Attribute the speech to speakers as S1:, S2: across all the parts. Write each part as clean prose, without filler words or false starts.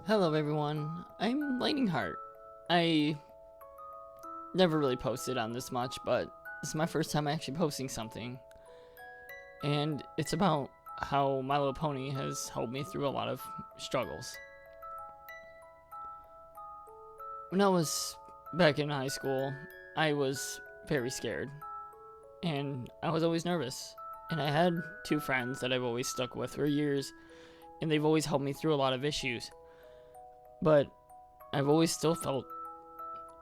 S1: Hello everyone, I'm Lightning Heart. I never really posted on this much, but this is my first time actually posting something. And it's about how My Little Pony has helped me through a lot of struggles. When I was back in high school, I was very scared. And I was always nervous. And I had two friends that I've always stuck with for years, and they've always helped me through a lot of issues. But I've always still felt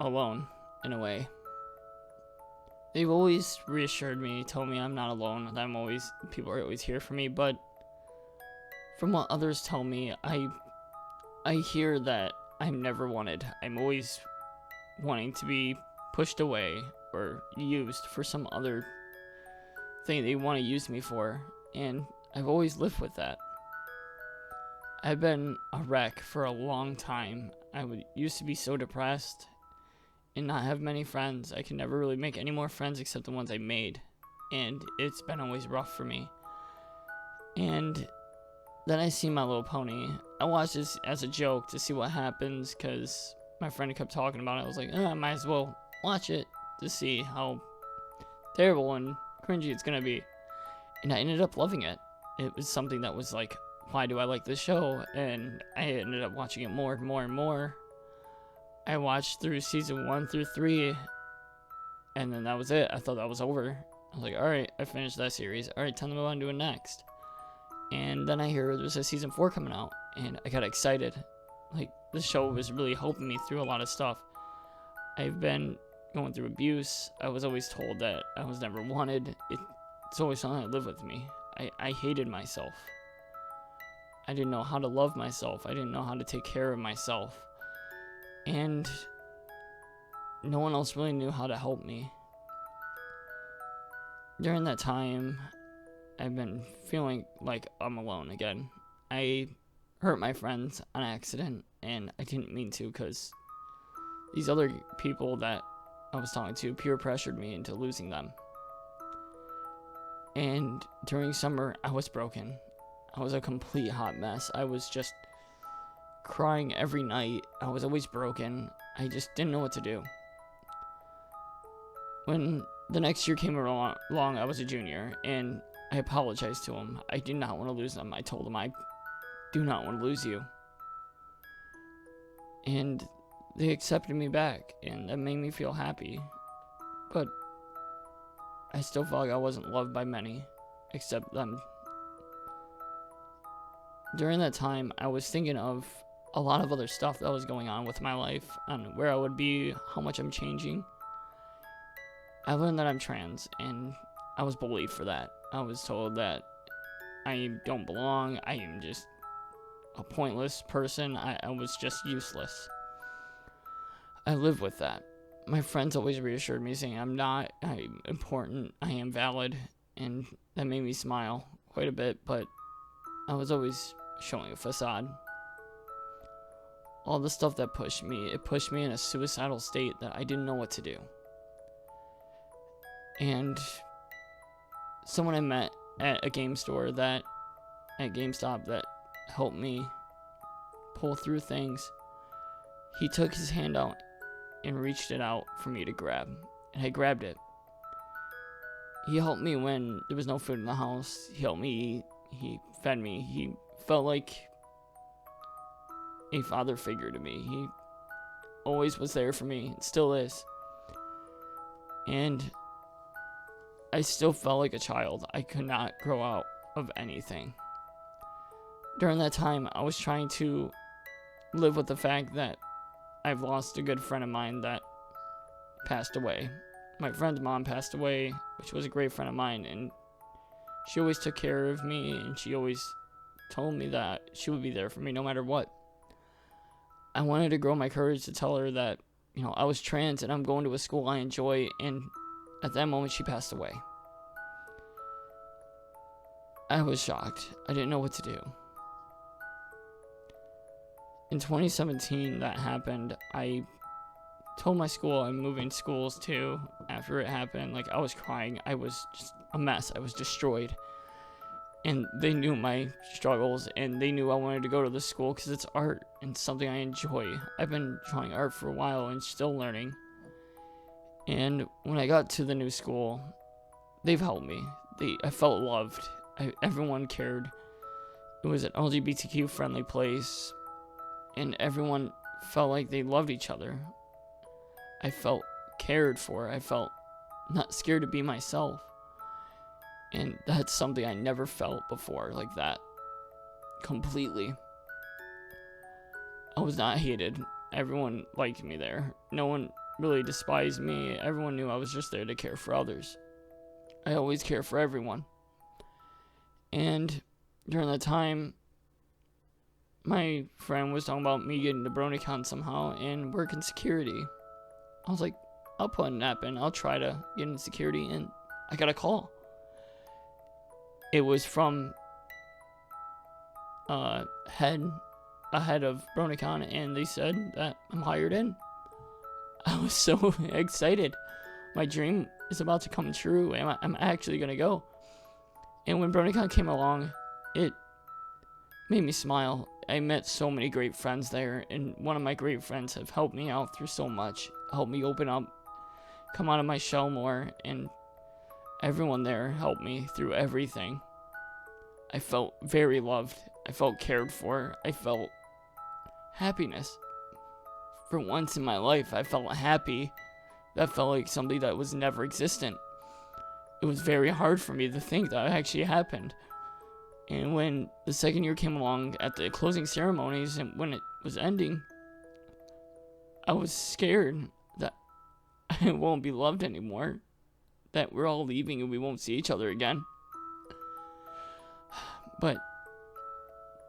S1: alone, in a way. They've always reassured me, told me I'm not alone, that people are always here for me, but from what others tell me, I hear that I'm never wanted. I'm always wanting to be pushed away or used for some other thing they want to use me for, and I've always lived with that. I've been a wreck for a long time. Used to be so depressed and not have many friends. I can never really make any more friends except the ones I made, and it's been always rough for me. And then I see My Little Pony. I watched this as a joke to see what happens because my friend kept talking about it. I was like, I might as well watch it to see how terrible and cringy it's gonna be. And I ended up loving it. It was something that was like, why do I like this show? And I ended up watching it more and more and more. I watched through season 1 through 3, and then that was it. I thought that was over. I was like, alright, I finished that series. Alright, time to move on to it next. And then I hear there's a season 4 coming out, and I got excited. Like, the show was really helping me through a lot of stuff. I've been going through abuse. I was always told that I was never wanted. It's always something that lived with me. I hated myself. I didn't know how to love myself. I didn't know how to take care of myself. And no one else really knew how to help me. During that time, I've been feeling like I'm alone again. I hurt my friends on accident, and I didn't mean to because these other people that I was talking to peer pressured me into losing them. And during summer, I was broken. I was a complete hot mess. I was just crying every night. I was always broken. I just didn't know what to do. When the next year came along, I was a junior, and I apologized to him. I did not want to lose them. I told him, I do not want to lose you. And they accepted me back, and that made me feel happy. But I still felt like I wasn't loved by many, except them. During that time, I was thinking of a lot of other stuff that was going on with my life and where I would be, how much I'm changing. I learned that I'm trans, and I was bullied for that. I was told that I don't belong, I am just a pointless person, I was just useless. I live with that. My friends always reassured me, saying I'm important, I am valid, and that made me smile quite a bit, but I was always showing a facade. All the stuff that pushed me in a suicidal state that I didn't know what to do. And someone I met at a game store at GameStop that helped me pull through things, he took his hand out and reached it out for me to grab, and I grabbed it. He helped me when there was no food in the house. He helped me eat. He fed me. He felt like a father figure to me. He always was there for me, and still is. And I still felt like a child. I could not grow out of anything. During that time, I was trying to live with the fact that I've lost a good friend of mine that passed away. My friend's mom passed away, which was a great friend of mine, and she always took care of me, and she always told me that she would be there for me no matter what. I wanted to grow my courage to tell her that, I was trans and I'm going to a school I enjoy, and at that moment she passed away. I was shocked. I didn't know what to do. In 2017, that happened. I told my school I'm moving schools too after it happened. Like, I was crying. I was just a mess. I was destroyed. And they knew my struggles, and they knew I wanted to go to the school because it's art and something I enjoy. I've been drawing art for a while and still learning. And when I got to the new school, they've helped me. I felt loved. Everyone cared. It was an LGBTQ friendly place, and everyone felt like they loved each other. I felt cared for. I felt not scared to be myself. And that's something I never felt before like that. Completely. I was not hated. Everyone liked me there. No one really despised me. Everyone knew I was just there to care for others. I always care for everyone. And during that time, my friend was talking about me getting to BroNYCon somehow and working security. I was like, I'll put an app in. I'll try to get in security. And I got a call. It was from a head of BroNYCon, and they said that I'm hired in. I was so excited. My dream is about to come true, and I'm actually going to go. And when BroNYCon came along, it made me smile. I met so many great friends there, and one of my great friends have helped me out through so much, helped me open up, come out of my shell more, and everyone there helped me through everything. I felt very loved. I felt cared for. I felt happiness. For once in my life, I felt happy. That felt like something that was never existent. It was very hard for me to think that actually happened. And when the second year came along at the closing ceremonies and when it was ending, I was scared that I won't be loved anymore. That we're all leaving and we won't see each other again. But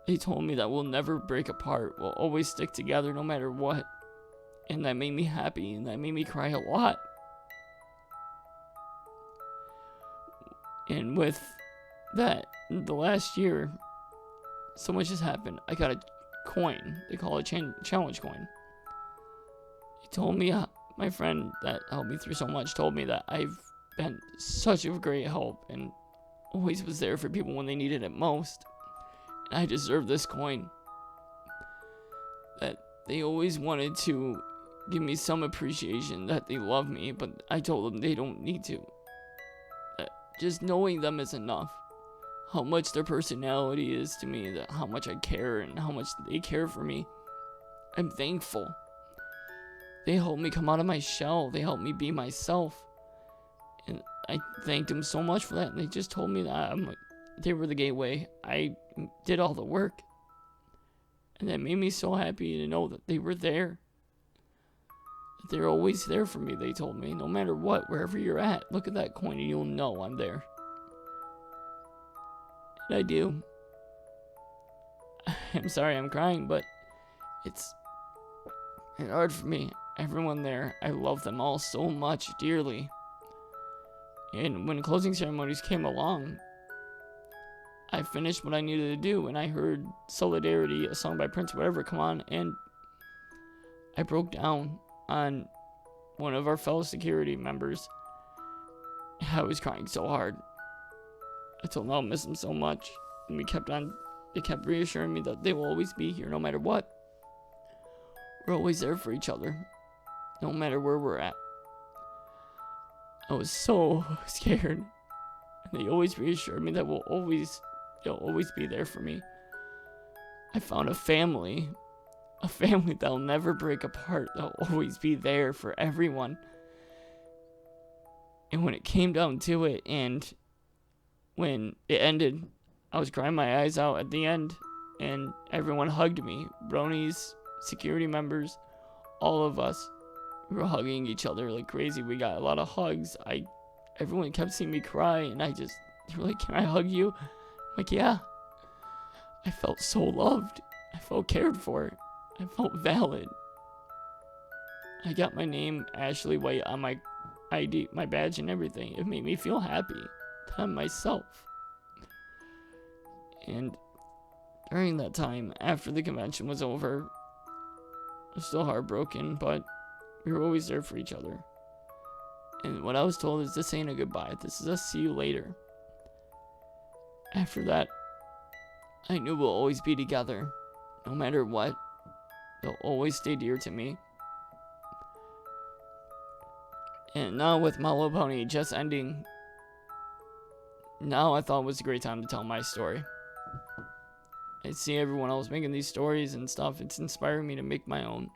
S1: they told me that we'll never break apart. We'll always stick together no matter what. And that made me happy, and that made me cry a lot. And with that, the last year, so much has happened. I got a coin. They call it a challenge coin. He told me, my friend that helped me through so much told me that I've been such a great help and always was there for people when they needed it most. And I deserve this coin. That they always wanted to give me some appreciation, that they love me, but I told them they don't need to. That just knowing them is enough. How much their personality is to me, that how much I care and how much they care for me. I'm thankful. They helped me come out of my shell. They helped me be myself. And I thanked them so much for that. And they just told me that they were the gateway. I did all the work. And that made me so happy to know that they were there. That they're always there for me, they told me. No matter what, wherever you're at, look at that coin and you'll know I'm there. And I do. I'm sorry I'm crying, but it's hard for me. Everyone there, I love them all so much, dearly. And when closing ceremonies came along, I finished what I needed to do, and I heard Solidarity, a song by Prince, whatever, come on, and I broke down on one of our fellow security members. I was crying so hard. I told them I'll miss them so much, and they kept reassuring me that they will always be here no matter what. We're always there for each other, no matter where we're at. I was so scared, and they always reassured me that they'll always be there for me. I found a family that'll never break apart, that'll always be there for everyone. And when it came down to it, and when it ended, I was crying my eyes out at the end, and everyone hugged me. Bronies, security members, all of us. We were hugging each other like crazy. We got a lot of hugs. Everyone kept seeing me cry, and they were like, "Can I hug you?" I'm like, yeah. I felt so loved. I felt cared for. I felt valid. I got my name, Ashley White, on my ID, my badge and everything. It made me feel happy that I'm myself. And during that time, after the convention was over, I was still heartbroken, but we were always there for each other. And what I was told is, this ain't a goodbye. This is a see you later. After that, I knew we'll always be together. No matter what, they'll always stay dear to me. And now with My Little Pony just ending, now I thought it was a great time to tell my story. I see everyone else making these stories and stuff. It's inspiring me to make my own,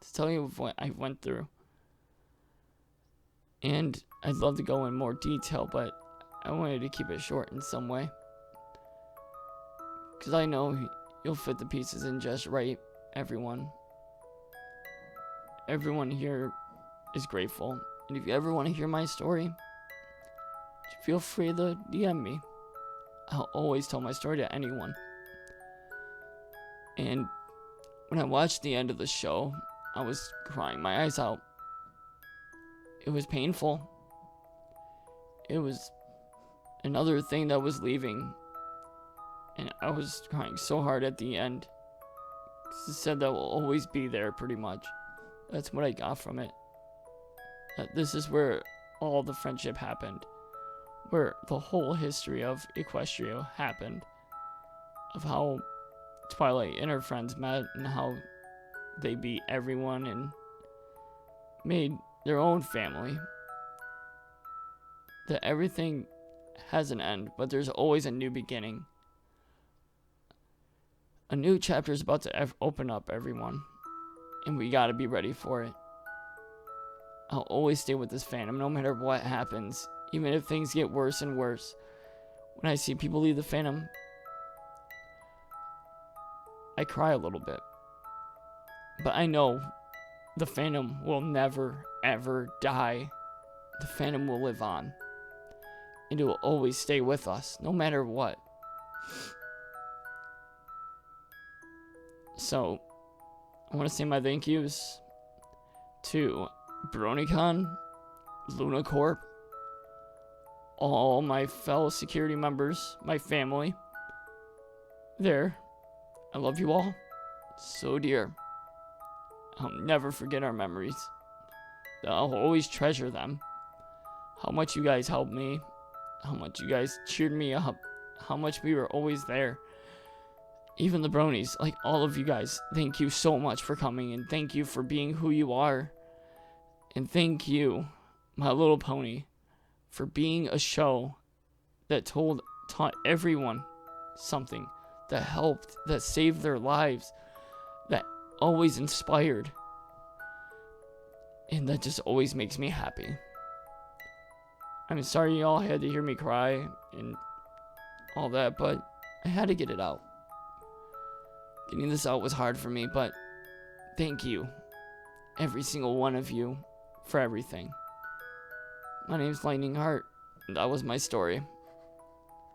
S1: to tell you what I went through. And I'd love to go in more detail, but I wanted to keep it short in some way. Because I know you'll fit the pieces in just right, everyone. Everyone here is grateful. And if you ever want to hear my story, feel free to DM me. I'll always tell my story to anyone. And when I watched the end of the show, I was crying my eyes out. It was painful. It was another thing that was leaving. And I was crying so hard at the end. It said that will always be there, pretty much. That's what I got from it. That this is where all the friendship happened. Where the whole history of Equestria happened. Of how Twilight and her friends met, and how they beat everyone and made their own family. That everything has an end, but there's always a new beginning. A new chapter is about to open up, everyone, and we gotta be ready for it. I'll always stay with this fandom no matter what happens, even if things get worse and worse. When I see people leave the fandom, I cry a little bit. But I know the fandom will never, ever die. The fandom will live on. And it will always stay with us, no matter what. So, I want to say my thank yous to BroNYCon, LunaCorp, all my fellow security members, my family. There. I love you all so dear. I'll never forget our memories. I'll always treasure them. How much you guys helped me. How much you guys cheered me up. How much we were always there. Even the bronies, like all of you guys, thank you so much for coming, and thank you for being who you are. And thank you, My Little Pony, for being a show that taught everyone something, that helped, that saved their lives, that always inspired, and that just always makes me happy. I'm sorry y'all had to hear me cry and all that, but I had to get it out. Getting this out was hard for me, but thank you, every single one of you, for everything. My name's Lightning Heart, and that was my story.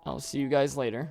S1: I'll see you guys later.